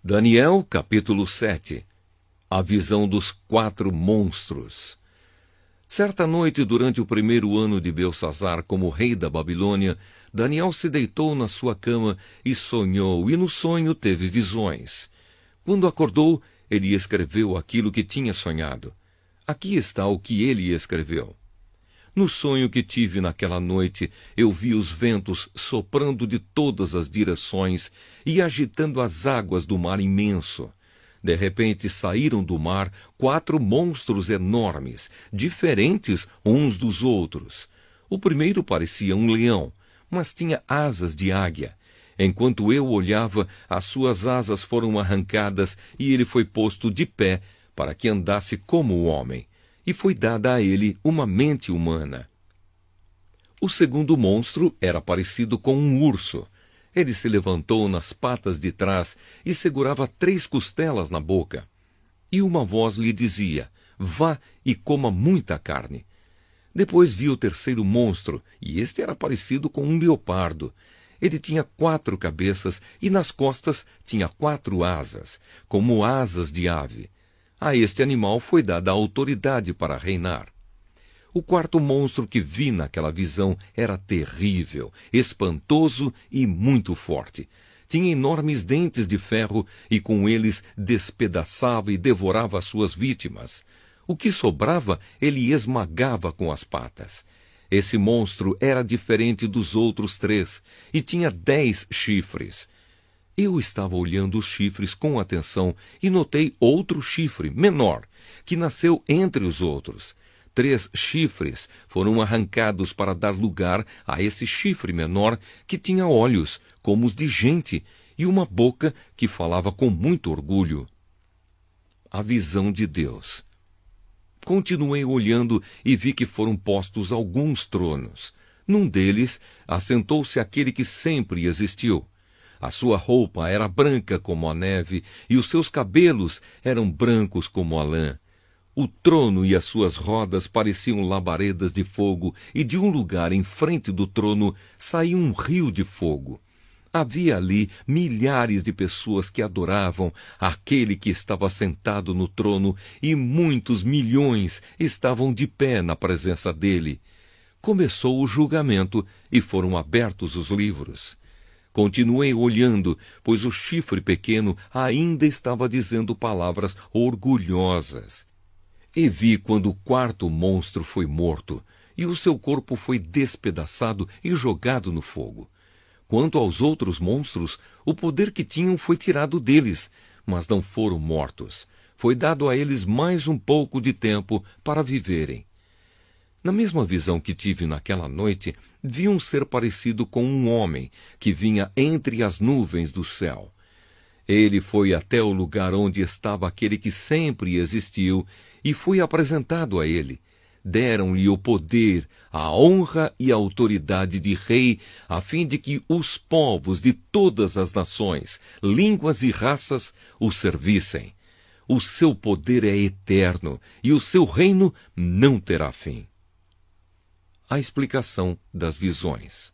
Daniel, capítulo 7. A visão dos 4 monstros. Certa noite, durante o 1º ano de Belsazar como rei da Babilônia, Daniel se deitou na sua cama e sonhou, e no sonho teve visões. Quando acordou, ele escreveu aquilo que tinha sonhado. Aqui está o que ele escreveu. No sonho que tive naquela noite, eu vi os ventos soprando de todas as direções e agitando as águas do mar imenso. De repente saíram do mar 4 monstros enormes, diferentes uns dos outros. O primeiro parecia um leão, mas tinha asas de águia. Enquanto eu olhava, as suas asas foram arrancadas e ele foi posto de pé para que andasse como o homem. E foi dada a ele uma mente humana. O segundo monstro era parecido com um urso. Ele se levantou nas patas de trás e segurava 3 costelas na boca. E uma voz lhe dizia: vá e coma muita carne. Depois vi o terceiro monstro, e este era parecido com um leopardo. Ele tinha 4 cabeças e nas costas tinha 4 asas, como asas de ave. A este animal foi dada a autoridade para reinar. O 4º monstro que vi naquela visão era terrível, espantoso e muito forte. Tinha enormes dentes de ferro e com eles despedaçava e devorava as suas vítimas. O que sobrava ele esmagava com as patas. Esse monstro era diferente dos outros 3 e tinha 10 chifres. Eu estava olhando os chifres com atenção e notei outro chifre, menor, que nasceu entre os outros. 3 chifres foram arrancados para dar lugar a esse chifre menor que tinha olhos, como os de gente, e uma boca que falava com muito orgulho. A visão de Deus. Continuei olhando e vi que foram postos alguns tronos. Num deles, assentou-se aquele que sempre existiu. A sua roupa era branca como a neve, e os seus cabelos eram brancos como a lã. O trono e as suas rodas pareciam labaredas de fogo, e de um lugar em frente do trono saía um rio de fogo. Havia ali milhares de pessoas que adoravam aquele que estava sentado no trono, e muitos milhões estavam de pé na presença dele. Começou o julgamento, e foram abertos os livros. Continuei olhando, pois o chifre pequeno ainda estava dizendo palavras orgulhosas. E vi quando o 4º monstro foi morto, e o seu corpo foi despedaçado e jogado no fogo. Quanto aos outros monstros, o poder que tinham foi tirado deles, mas não foram mortos. Foi dado a eles mais um pouco de tempo para viverem. Na mesma visão que tive naquela noite, vi um ser parecido com um homem, que vinha entre as nuvens do céu. Ele foi até o lugar onde estava aquele que sempre existiu, e foi apresentado a ele. Deram-lhe o poder, a honra e a autoridade de rei, a fim de que os povos de todas as nações, línguas e raças o servissem. O seu poder é eterno, e o seu reino não terá fim. A explicação das visões.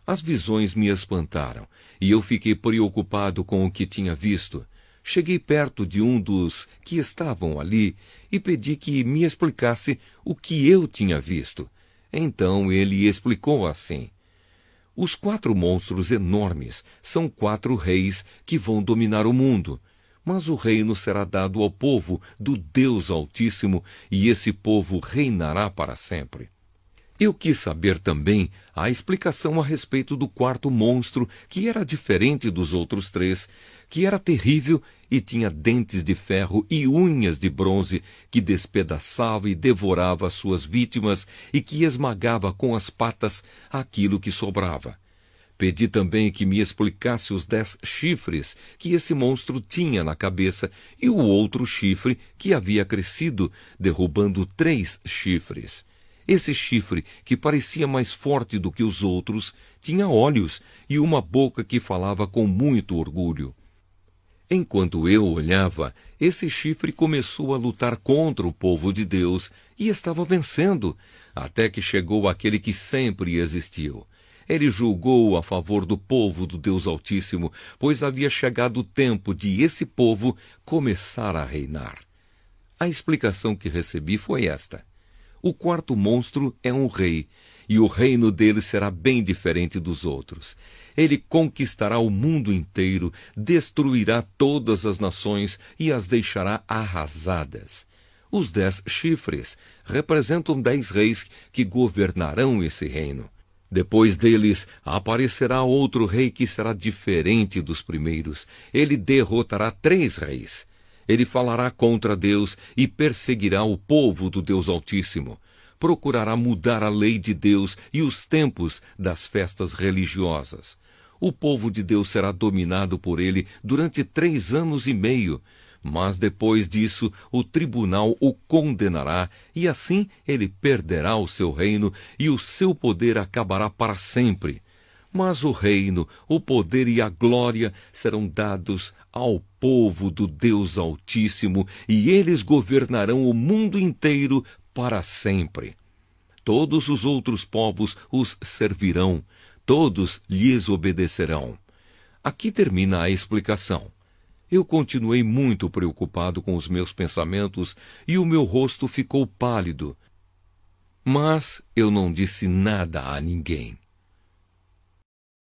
As visões me espantaram, e eu fiquei preocupado com o que tinha visto. Cheguei perto de um dos que estavam ali e pedi que me explicasse o que eu tinha visto. Então ele explicou assim: os 4 monstros enormes são 4 reis que vão dominar o mundo. Mas o reino será dado ao povo do Deus Altíssimo, e esse povo reinará para sempre. Eu quis saber também a explicação a respeito do 4º monstro, que era diferente dos outros 3, que era terrível e tinha dentes de ferro e unhas de bronze, que despedaçava e devorava as suas vítimas e que esmagava com as patas aquilo que sobrava. Pedi também que me explicasse os 10 chifres que esse monstro tinha na cabeça e o outro chifre que havia crescido, derrubando 3 chifres. Esse chifre, que parecia mais forte do que os outros, tinha olhos e uma boca que falava com muito orgulho. Enquanto eu olhava, esse chifre começou a lutar contra o povo de Deus e estava vencendo, até que chegou aquele que sempre existiu. Ele julgou a favor do povo do Deus Altíssimo, pois havia chegado o tempo de esse povo começar a reinar. A explicação que recebi foi esta: o quarto monstro é um rei, e o reino dele será bem diferente dos outros. Ele conquistará o mundo inteiro, destruirá todas as nações e as deixará arrasadas. Os 10 chifres representam 10 reis que governarão esse reino. Depois deles, aparecerá outro rei que será diferente dos primeiros. Ele derrotará 3 reis. Ele falará contra Deus e perseguirá o povo do Deus Altíssimo. Procurará mudar a lei de Deus e os tempos das festas religiosas. O povo de Deus será dominado por ele durante 3 anos e meio. Mas depois disso, o tribunal o condenará, e assim ele perderá o seu reino e o seu poder acabará para sempre. Mas o reino, o poder e a glória serão dados ao povo do Deus Altíssimo, e eles governarão o mundo inteiro para sempre. Todos os outros povos os servirão, todos lhes obedecerão. Aqui termina a explicação. Eu continuei muito preocupado com os meus pensamentos e o meu rosto ficou pálido. Mas eu não disse nada a ninguém.